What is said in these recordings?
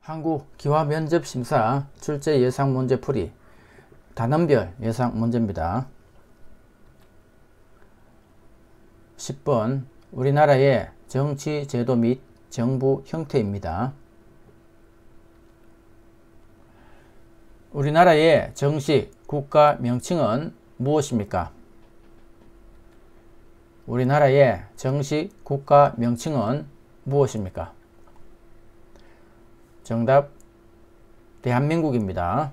한국기화면접심사 출제 예상문제 풀이 단원별 예상문제입니다. 10번 우리나라의 정치제도 및 정부 형태입니다. 우리나라의 정식 국가 명칭은 무엇입니까? 우리나라의 정식 국가 명칭은 무엇입니까? 정답 대한민국입니다.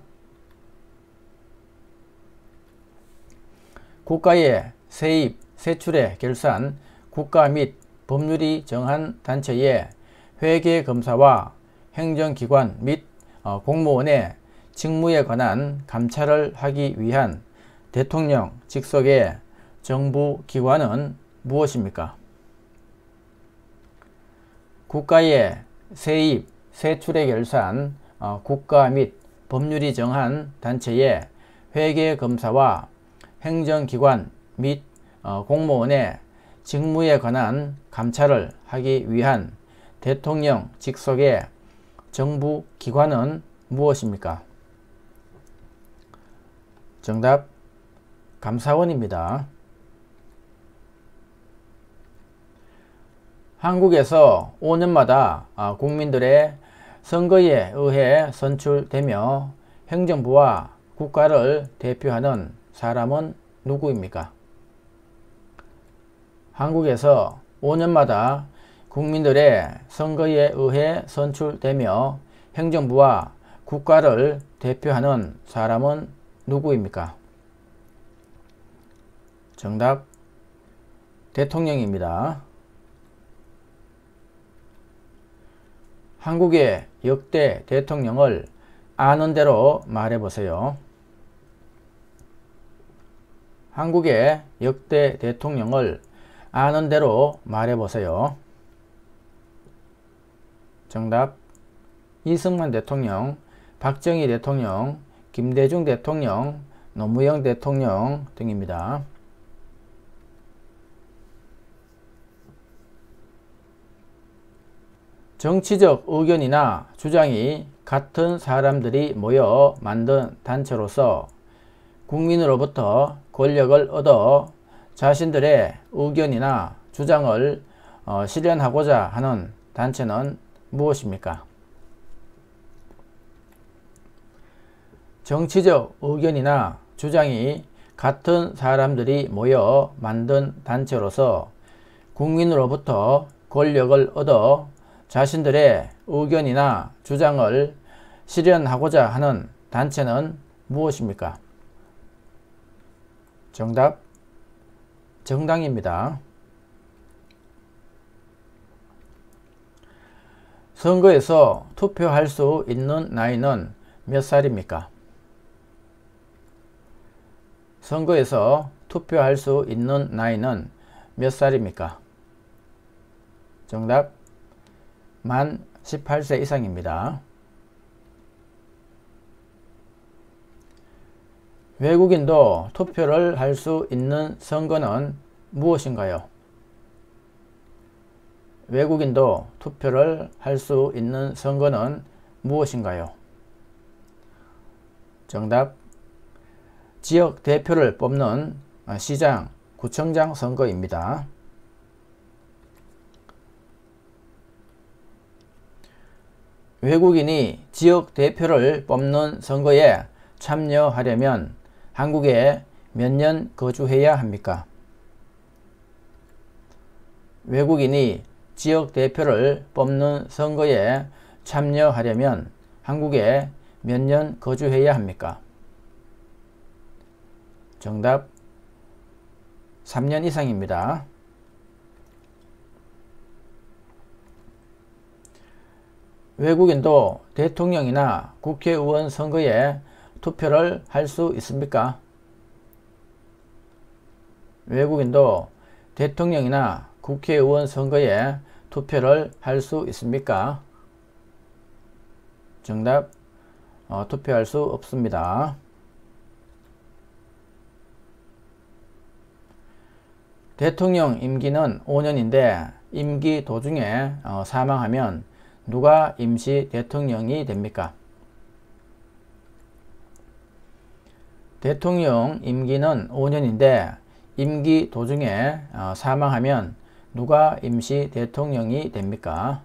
국가의 세입, 세출의 결산, 국가 및 법률이 정한 단체의 회계검사와 행정기관 및 공무원의 직무에 관한 감찰을 하기 위한 대통령 직속의 정부기관은 무엇입니까? 국가의 세입, 세출의 결산, 국가 및 법률이 정한 단체의 회계검사와 행정기관 및 공무원의 직무에 관한 감찰을 하기 위한 대통령 직속의 정부기관은 무엇입니까? 정답 감사원입니다. 한국에서 5년마다 국민들의 선거에 의해 선출되며 행정부와 국가를 대표하는 사람은 누구입니까? 한국에서 5년마다 국민들의 선거에 의해 선출되며 행정부와 국가를 대표하는 사람은 누구입니까? 정답 대통령입니다. 한국의 역대 대통령을 아는 대로 말해보세요. 한국의 역대 대통령을 아는 대로 말해보세요. 정답 이승만 대통령, 박정희 대통령, 김대중 대통령, 노무현 대통령 등입니다. 정치적 의견이나 주장이 같은 사람들이 모여 만든 단체로서 국민으로부터 권력을 얻어 자신들의 의견이나 주장을 실현하고자 하는 단체는 무엇입니까? 정치적 의견이나 주장이 같은 사람들이 모여 만든 단체로서 국민으로부터 권력을 얻어 자신들의 의견이나 주장을 실현하고자 하는 단체는 무엇입니까? 정답 정당입니다. 선거에서 투표할 수 있는 나이는 몇 살입니까? 선거에서 투표할 수 있는 나이는 몇 살입니까? 정답 만 18세 이상입니다. 외국인도 투표를 할 수 있는 선거는 무엇인가요? 외국인도 투표를 할 수 있는 선거는 무엇인가요? 정답 지역 대표를 뽑는 시장, 구청장 선거입니다. 외국인이 지역 대표를 뽑는 선거에 참여하려면 한국에 몇 년 거주해야 합니까? 외국인이 지역 대표를 뽑는 선거에 참여하려면 한국에 몇 년 거주해야 합니까? 정답 3년 이상입니다. 외국인도 대통령이나 국회의원 선거에 투표를 할 수 있습니까? 외국인도 대통령이나 국회의원 선거에 투표를 할 수 있습니까? 정답 투표할 수 없습니다. 대통령 임기는 5년인데 임기 도중에 사망하면 누가 임시 대통령이 됩니까? 대통령 임기는 5년인데 임기 도중에 사망하면 누가 임시 대통령이 됩니까?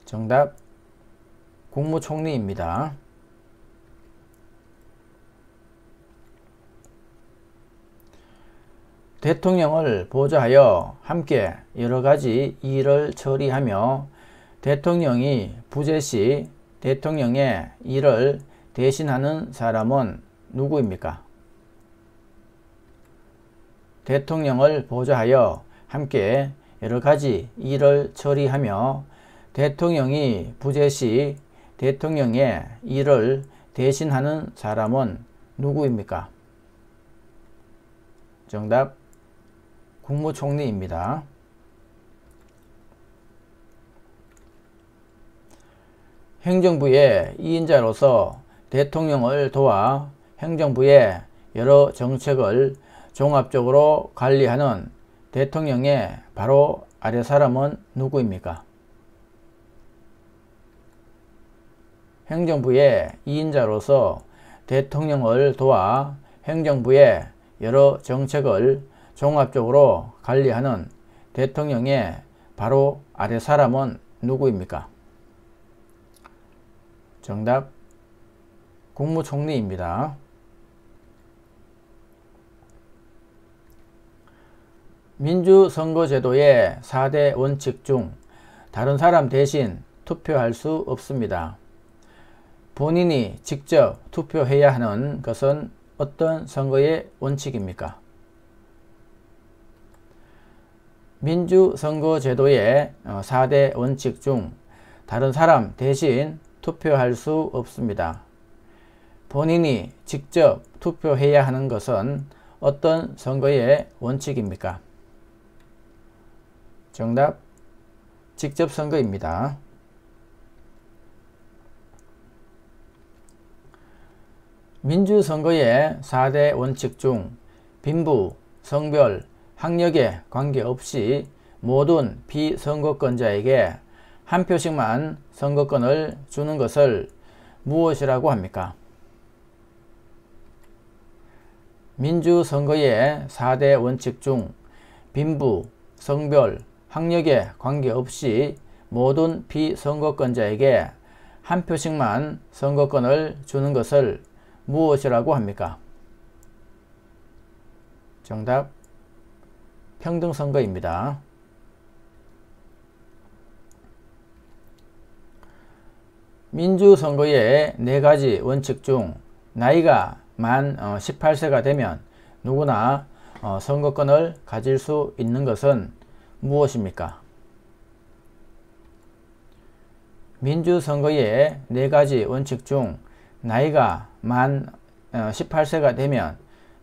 정답 국무총리입니다. 대통령을 보좌하여 함께 여러가지 일을 처리하며 대통령이 부재 시 대통령의 일을 대신하는 사람은 누구입니까? 대통령을 보좌하여 함께 여러가지 일을 처리하며 대통령이 부재 시 대통령의 일을 대신하는 사람은 누구입니까? 정답 국무총리입니다. 행정부의 2인자로서 대통령을 도와 행정부의 여러 정책을 종합적으로 관리하는 대통령의 바로 아래 사람은 누구입니까? 행정부의 2인자로서 대통령을 도와 행정부의 여러 정책을 종합적으로 관리하는 대통령의 바로 아래 사람은 누구입니까? 정답 국무총리입니다. 민주선거제도의 4대 원칙 중 다른 사람 대신 투표할 수 없습니다. 본인이 직접 투표해야 하는 것은 어떤 선거의 원칙입니까? 민주선거제도의 4대 원칙 중 다른 사람 대신 투표할 수 없습니다. 본인이 직접 투표해야 하는 것은 어떤 선거의 원칙입니까? 정답 직접 선거입니다. 민주선거의 4대 원칙 중 빈부, 성별, 학력에 관계없이 모든 비선거권자에게 한 표씩만 선거권을 주는 것을 무엇이라고 합니까? 민주선거의 4대 원칙 중 빈부, 성별, 학력에 관계없이 모든 비선거권자에게 한 표씩만 선거권을 주는 것을 무엇이라고 합니까? 정답 평등선거입니다. 민주선거의 4가지 원칙 중 나이가 만 18세가 되면 누구나 선거권을 가질 수 있는 것은 무엇입니까? 민주선거의 4가지 원칙 중 나이가 만 18세가 되면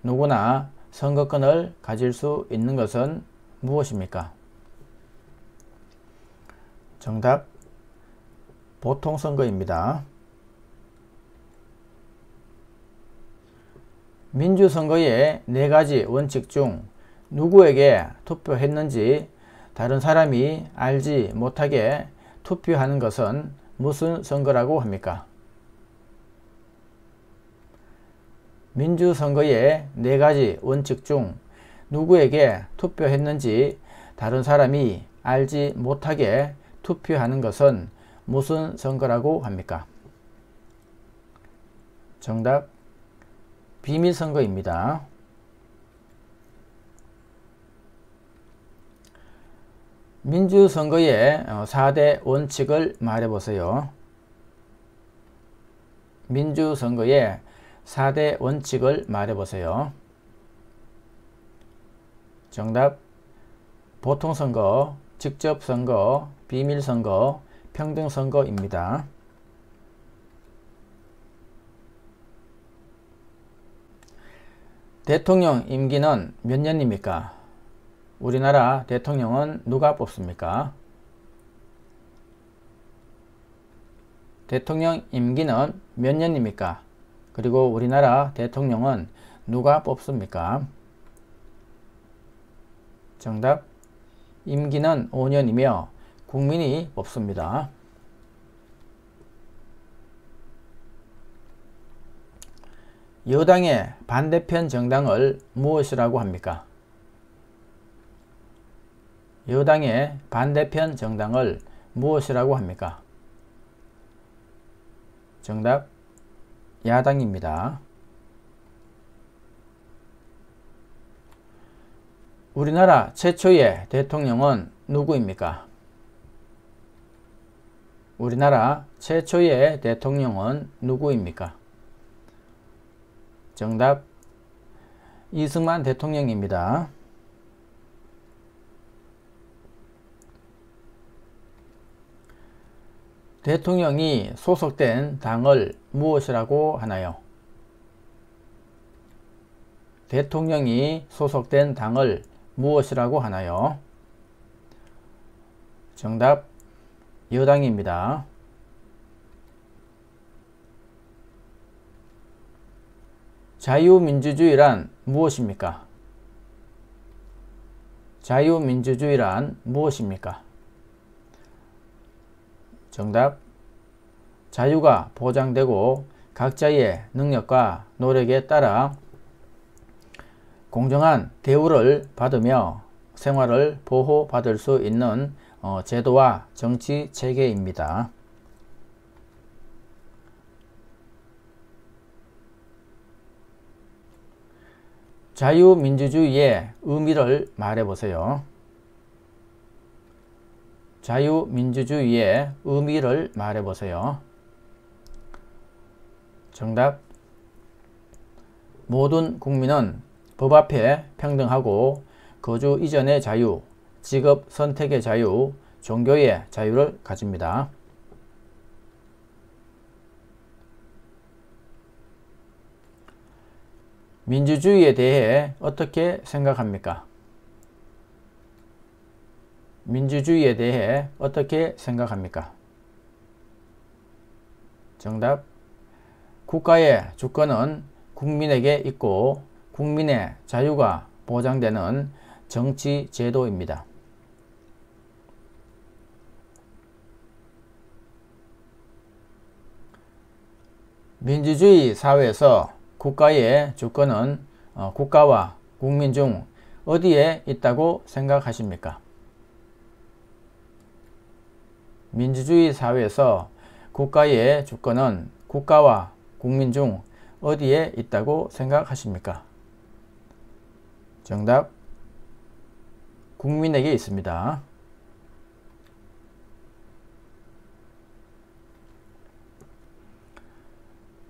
누구나 선거권을 가질 수 있는 것은 무엇입니까? 정답 보통선거입니다. 민주선거의 4가지 원칙 중 누구에게 투표했는지 다른 사람이 알지 못하게 투표하는 것은 무슨 선거라고 합니까? 민주선거의 4가지 원칙 중 누구에게 투표했는지 다른 사람이 알지 못하게 투표하는 것은 무슨 선거라고 합니까? 정답 비밀선거입니다. 민주선거의 4대 원칙을 말해보세요. 민주선거의 4대 원칙을 말해보세요. 정답 보통선거, 직접선거, 비밀선거, 평등선거입니다. 대통령 임기는 몇 년입니까? 우리나라 대통령은 누가 뽑습니까? 대통령 임기는 몇 년입니까? 그리고 우리나라 대통령은 누가 뽑습니까? 정답 임기는 5년이며 국민이 뽑습니다. 여당의 반대편 정당을 무엇이라고 합니까? 여당의 반대편 정당을 무엇이라고 합니까? 정답, 야당입니다. 우리나라 최초의 대통령은 누구입니까? 우리나라 최초의 대통령은 누구입니까? 정답, 이승만 대통령입니다. 대통령이 소속된 당을 무엇이라고 하나요? 대통령이 소속된 당을 무엇이라고 하나요? 정답, 여당입니다. 자유민주주의란 무엇입니까? 자유민주주의란 무엇입니까? 정답, 자유가 보장되고 각자의 능력과 노력에 따라 공정한 대우를 받으며 생활을 보호받을 수 있는 제도와 정치 체계입니다. 자유민주주의의 의미를 말해보세요. 자유민주주의의 의미를 말해보세요. 정답, 모든 국민은 법 앞에 평등하고 거주 이전의 자유, 직업 선택의 자유, 종교의 자유를 가집니다. 민주주의에 대해 어떻게 생각합니까? 민주주의에 대해 어떻게 생각합니까? 정답, 국가의 주권은 국민에게 있고 국민의 자유가 보장되는 정치 제도입니다. 민주주의 사회에서 국가의 주권은 국가와 국민 중 어디에 있다고 생각하십니까? 민주주의 사회에서 국가의 주권은 국가와 국민 중 어디에 있다고 생각하십니까? 정답, 국민에게 있습니다.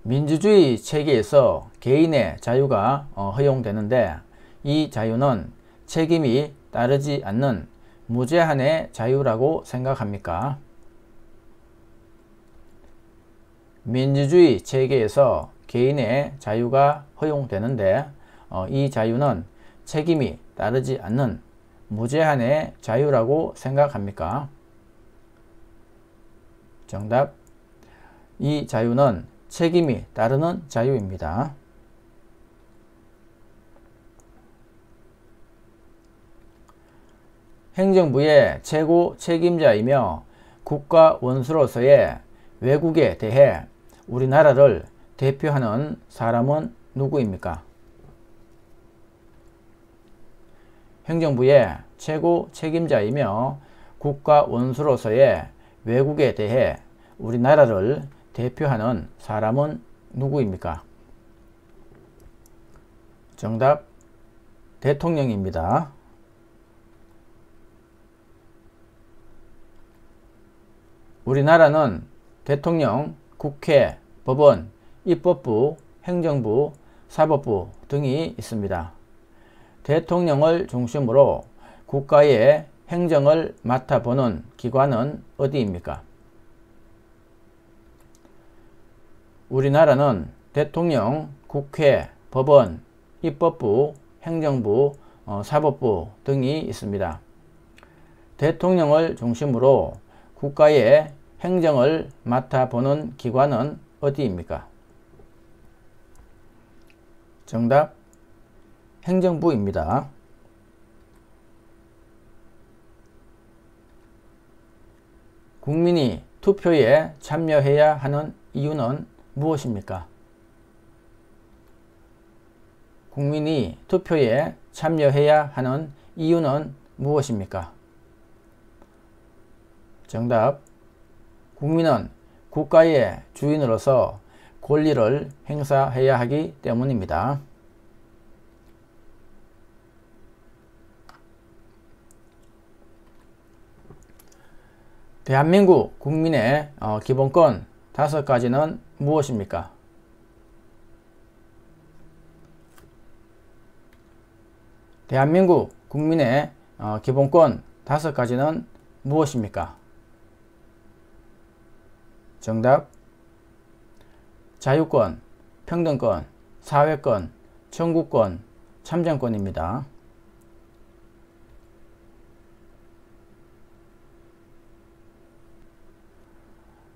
민주주의 체계에서 개인의 자유가 허용되는데 이 자유는 책임이 따르지 않는 무제한의 자유라고 생각합니까? 민주주의 체계에서 개인의 자유가 허용되는데 이 자유는 책임이 따르지 않는 무제한의 자유라고 생각합니까? 정답, 이 자유는 책임이 따르는 자유입니다. 행정부의 최고 책임자이며 국가 원수로서의 외국에 대해 우리나라를 대표하는 사람은 누구입니까? 행정부의 최고 책임자이며 국가 원수로서의 외국에 대해 우리나라를 대표하는 사람은 누구입니까? 정답, 대통령입니다. 우리나라는 대통령, 국회, 법원, 입법부, 행정부, 사법부 등이 있습니다. 대통령을 중심으로 국가의 행정을 맡아보는 기관은 어디입니까? 우리나라는 대통령, 국회, 법원, 입법부, 행정부, 사법부 등이 있습니다. 대통령을 중심으로 국가의 행정을 맡아보는 기관은 어디입니까? 정답, 행정부입니다. 국민이 투표에 참여해야 하는 이유는 무엇입니까? 국민이 투표에 참여해야 하는 이유는 무엇입니까? 정답. 국민은 국가의 주인으로서 권리를 행사해야 하기 때문입니다. 대한민국 국민의 기본권 5가지는 무엇입니까? 대한민국 국민의 기본권 5가지는 무엇입니까? 정답. 자유권, 평등권, 사회권, 청구권, 참정권입니다.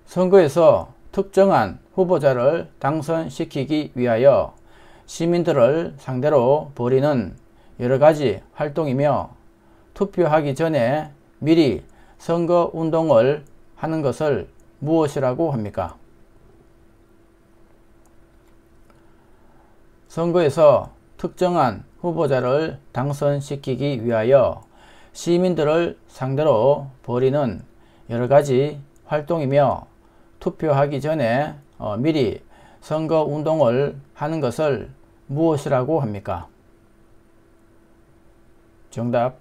선거에서 특정한 후보자를 당선시키기 위하여 시민들을 상대로 벌이는 여러가지 활동이며 투표하기 전에 미리 선거운동을 하는 것을 무엇이라고 합니까? 선거에서 특정한 후보자를 당선시키기 위하여 시민들을 상대로 벌이는 여러가지 활동이며 투표하기 전에 미리 선거운동을 하는 것을 무엇이라고 합니까? 정답.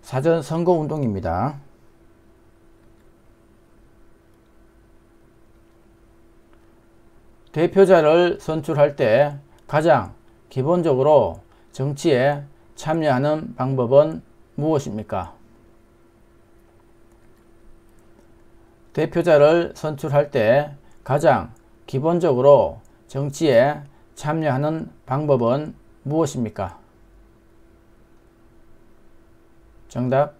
사전선거운동입니다. 대표자를 선출할 때 가장 기본적으로 정치에 참여하는 방법은 무엇입니까? 대표자를 선출할 때 가장 기본적으로 정치에 참여하는 방법은 무엇입니까? 정답.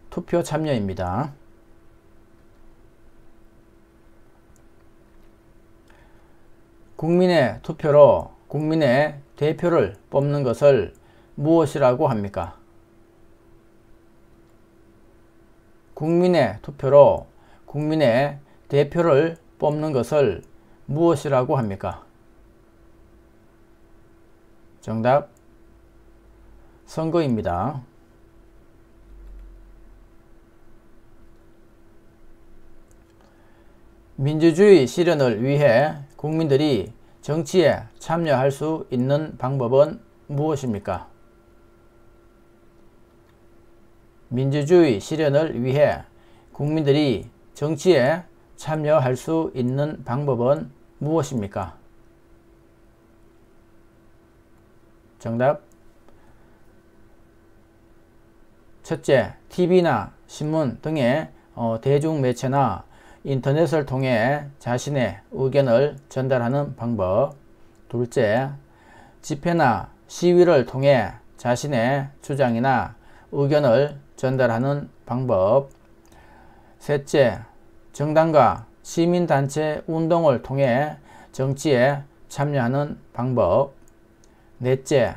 투표 참여입니다. 국민의 투표로 국민의 대표를 뽑는 것을 무엇이라고 합니까? 국민의 투표로 국민의 대표를 뽑는 것을 무엇이라고 합니까? 정답. 선거입니다. 민주주의 실현을 위해 국민들이 정치에 참여할 수 있는 방법은 무엇입니까? 민주주의 실현을 위해 국민들이 정치에 참여할 수 있는 방법은 무엇입니까? 정답. 첫째, TV나 신문 등의 대중매체나 인터넷을 통해 자신의 의견을 전달하는 방법. 둘째, 집회나 시위를 통해 자신의 주장이나 의견을 전달하는 방법. 셋째, 정당과 시민단체 운동을 통해 정치에 참여하는 방법. 넷째,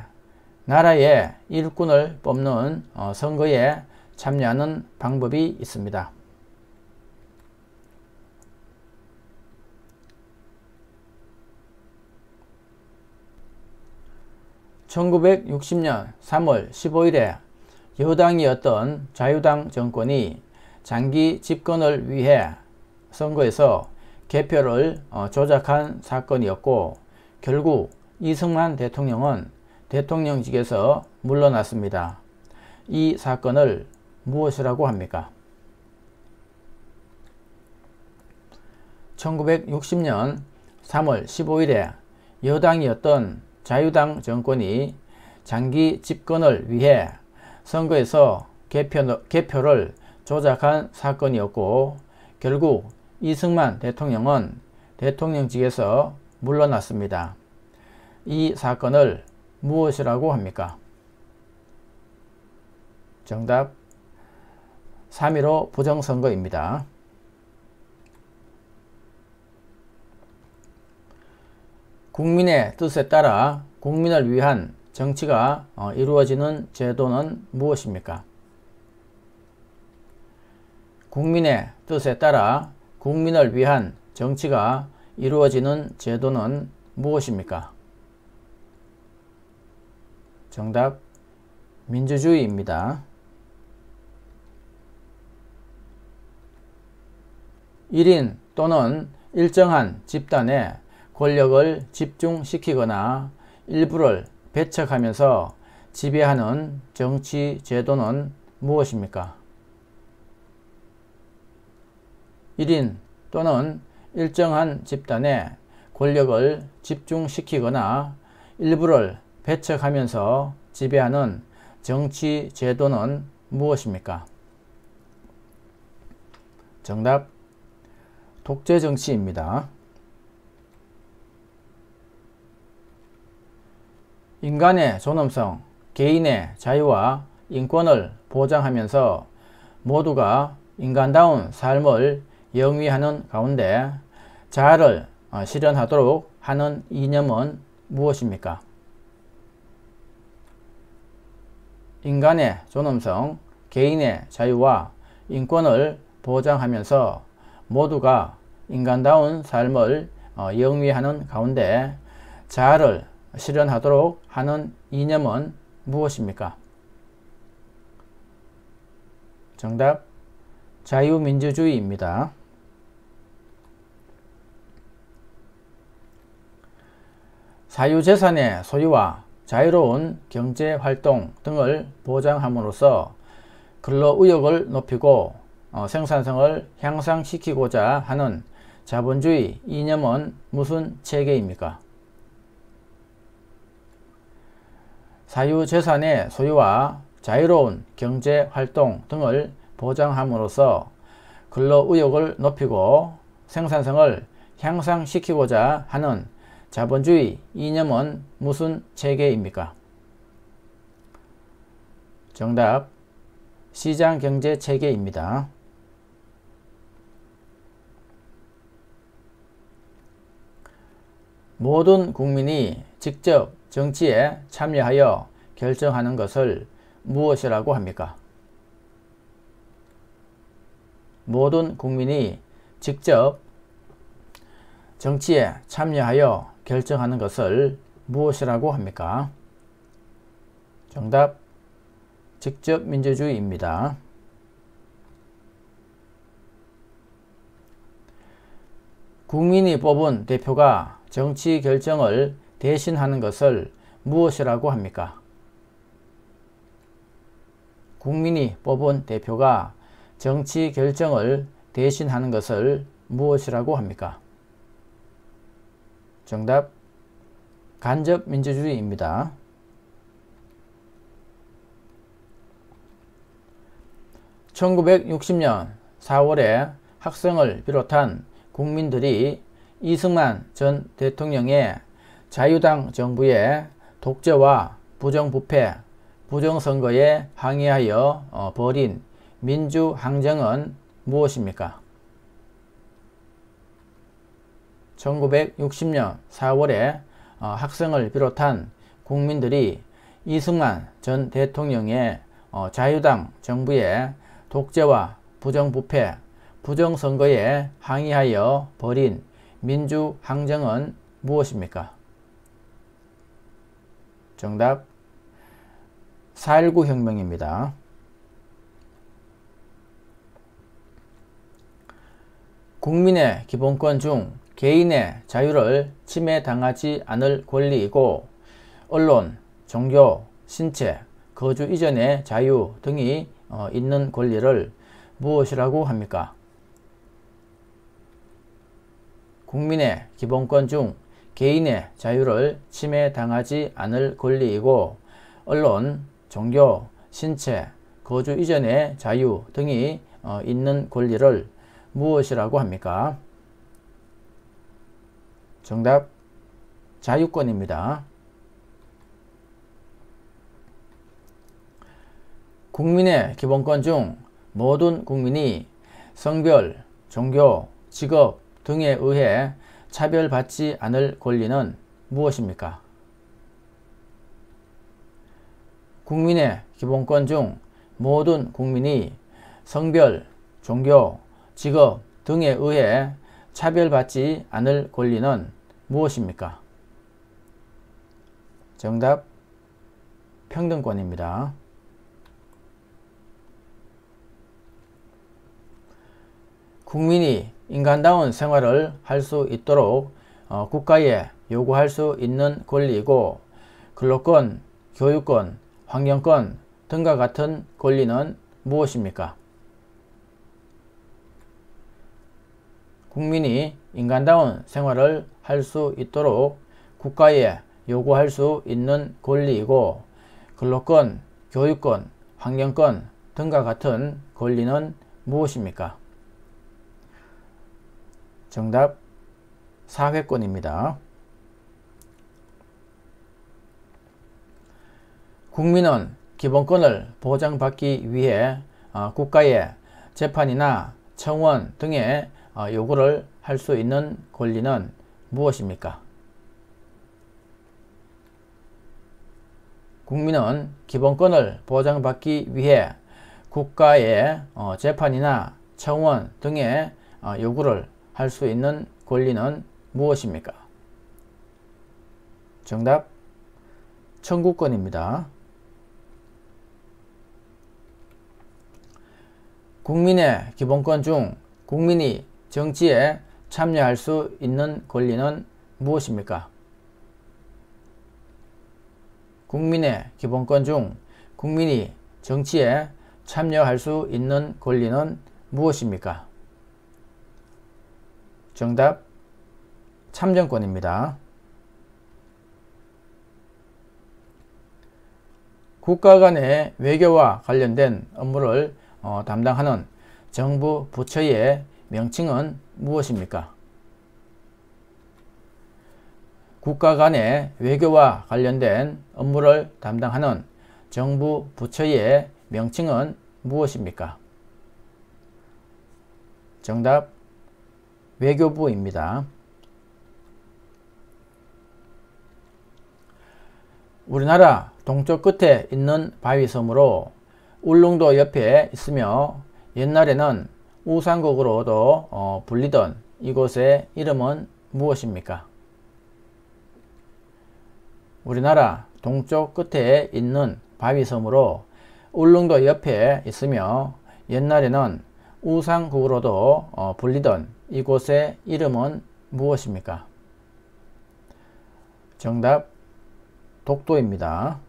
나라의 일꾼을 뽑는 선거에 참여하는 방법이 있습니다. 1960년 3월 15일에 여당이었던 자유당 정권이 장기 집권을 위해 선거에서 개표를 조작한 사건이었고, 결국 이승만 대통령은 대통령직에서 물러났습니다. 이 사건을 무엇이라고 합니까? 1960년 3월 15일에 여당이었던 자유당 정권이 장기 집권을 위해 선거에서 개표를 조작한 사건이었고, 결국 이승만 대통령은 대통령직에서 물러났습니다. 이 사건을 무엇이라고 합니까? 정답. 3.15 부정선거입니다. 국민의 뜻에 따라 국민을 위한 정치가 이루어지는 제도는 무엇입니까? 국민의 뜻에 따라 국민을 위한 정치가 이루어지는 제도는 무엇입니까? 정답 민주주의입니다. 1인 또는 일정한 집단의 권력을 집중시키거나 일부를 배척하면서 지배하는 정치 제도는 무엇입니까? 1인 또는 일정한 집단의 권력을 집중시키거나 일부를 배척하면서 지배하는 정치 제도는 무엇입니까? 정답 독재 정치입니다. 인간의 존엄성, 개인의 자유와 인권을 보장하면서 모두가 인간다운 삶을 영위하는 가운데 자아를 실현하도록 하는 이념은 무엇입니까? 인간의 존엄성, 개인의 자유와 인권을 보장하면서 모두가 인간다운 삶을 영위하는 가운데 자아를 실현하도록 하는 이념은 무엇입니까? 정답 자유민주주의입니다. 사유재산의 소유와 자유로운 경제활동 등을 보장함으로써 근로의욕을 높이고 생산성을 향상시키고자 하는 자본주의 이념은 무슨 체계입니까? 사유재산의 소유와 자유로운 경제활동 등을 보장함으로써 근로의욕을 높이고 생산성을 향상시키고자 하는 자본주의 이념은 무슨 체계입니까? 정답 시장경제 체계입니다. 모든 국민이 직접 정치에 참여하여 결정하는 것을 무엇이라고 합니까? 모든 국민이 직접 정치에 참여하여 결정하는 것을 무엇이라고 합니까? 정답 직접민주주의입니다. 국민이 뽑은 대표가 정치 결정을 대신하는 것을 무엇이라고 합니까? 국민이 뽑은 대표가 정치 결정을 대신하는 것을 무엇이라고 합니까? 정답 간접민주주의입니다. (1960년 4월에) 학생을 비롯한 국민들이 이승만 전 대통령의 자유당 정부의 독재와 부정부패, 부정선거에 항의하여 벌인 민주항쟁은 무엇입니까? 1960년 4월에 학생을 비롯한 국민들이 이승만 전 대통령의 자유당 정부의 독재와 부정부패, 부정선거에 항의하여 벌인 민주항쟁은 무엇입니까? 정답 4.19 혁명입니다. 국민의 기본권 중 개인의 자유를 침해당하지 않을 권리이고 언론, 종교, 신체, 거주 이전의 자유 등이 있는 권리를 무엇이라고 합니까? 국민의 기본권 중 개인의 자유를 침해당하지 않을 권리이고 언론, 종교, 신체, 거주 이전의 자유 등이 있는 권리를 무엇이라고 합니까? 정답 자유권입니다. 국민의 기본권 중 모든 국민이 성별, 종교, 직업 등에 의해 차별받지 않을 권리는 무엇입니까? 국민의 기본권 중 모든 국민이 성별, 종교, 직업 등에 의해 차별받지 않을 권리는 무엇입니까? 정답, 평등권입니다. 국민이 인간다운 생활을 할 수 있도록 국가에 요구할 수 있는 권리이고, 근로권, 교육권, 환경권 등과 같은 권리는 무엇입니까? 국민이 인간다운 생활을 할 수 있도록 국가에 요구할 수 있는 권리이고, 근로권, 교육권, 환경권 등과 같은 권리는 무엇입니까? 정답, 사회권입니다. 국민은 기본권을 보장받기 위해 국가의 재판이나 청원 등의 요구를 할 수 있는 권리는 무엇입니까? 국민은 기본권을 보장받기 위해 국가의 재판이나 청원 등의 요구를 할 수 있는 권리는 무엇입니까? 정답, 청구권입니다. 국민의 기본권 중 국민이 정치에 참여할 수 있는 권리는 무엇입니까? 국민의 기본권 중 국민이 정치에 참여할 수 있는 권리는 무엇입니까? 정답, 참정권입니다. 국가 간의 외교와 관련된 업무를 담당하는 정부 부처의 명칭은 무엇입니까? 국가 간의 외교와 관련된 업무를 담당하는 정부 부처의 명칭은 무엇입니까? 정답, 외교부입니다. 우리나라 동쪽 끝에 있는 바위섬으로 울릉도 옆에 있으며 옛날에는 우상국으로도 불리던 이곳의 이름은 무엇입니까? 우리나라 동쪽 끝에 있는 바위섬으로 울릉도 옆에 있으며 옛날에는 우상국으로도 불리던 이곳의 이름은 무엇입니까? 정답, 독도입니다.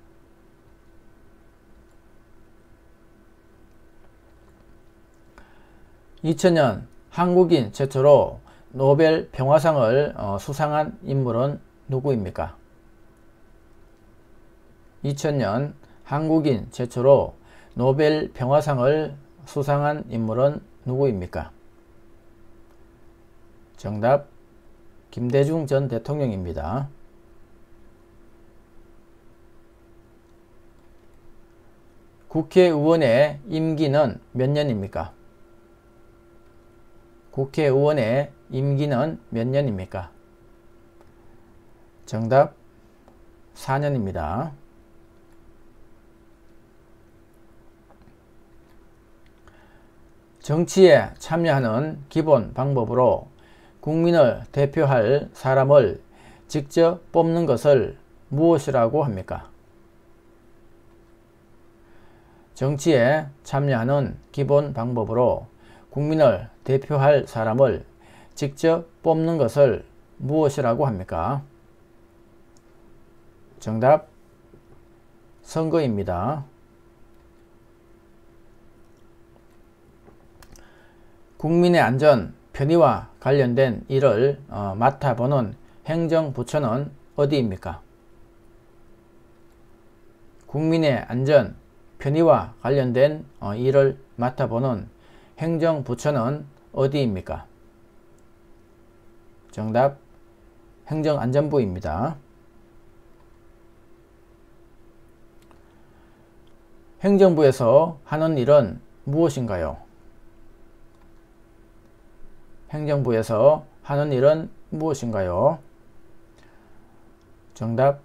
(2000년) 한국인 최초로 노벨 평화상을 수상한 인물은 누구입니까? 2000년 한국인 최초로 노벨 평화상을 수상한 인물은 누구입니까? 정답, 김대중 전 대통령입니다. 국회의원의 임기는 몇 년입니까? 국회의원의 임기는 몇 년입니까? 정답, 4년입니다. 정치에 참여하는 기본 방법으로 국민을 대표할 사람을 직접 뽑는 것을 무엇이라고 합니까? 정치에 참여하는 기본 방법으로 국민을 대표할 사람을 직접 뽑는 것을 무엇이라고 합니까? 정답, 선거입니다. 국민의 안전, 편의와 관련된 일을 맡아보는 행정부처는 어디입니까? 국민의 안전, 편의와 관련된 일을 맡아보는 행정부처는 어디입니까? 정답, 행정안전부입니다. 행정부에서 하는 일은 무엇인가요? 행정부에서 하는 일은 무엇인가요? 정답,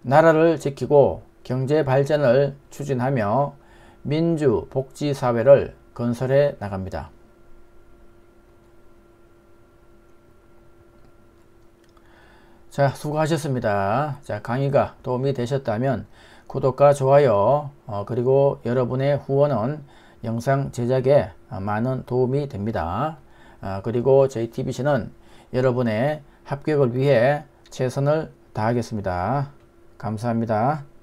나라를 지키고 경제 발전을 추진하며 민주 복지 사회를 건설해 나갑니다. 자, 수고하셨습니다. 자, 강의가 도움이 되셨다면 구독과 좋아요 그리고 여러분의 후원은 영상 제작에 많은 도움이 됩니다. 그리고 JTBC는 여러분의 합격을 위해 최선을 다하겠습니다. 감사합니다.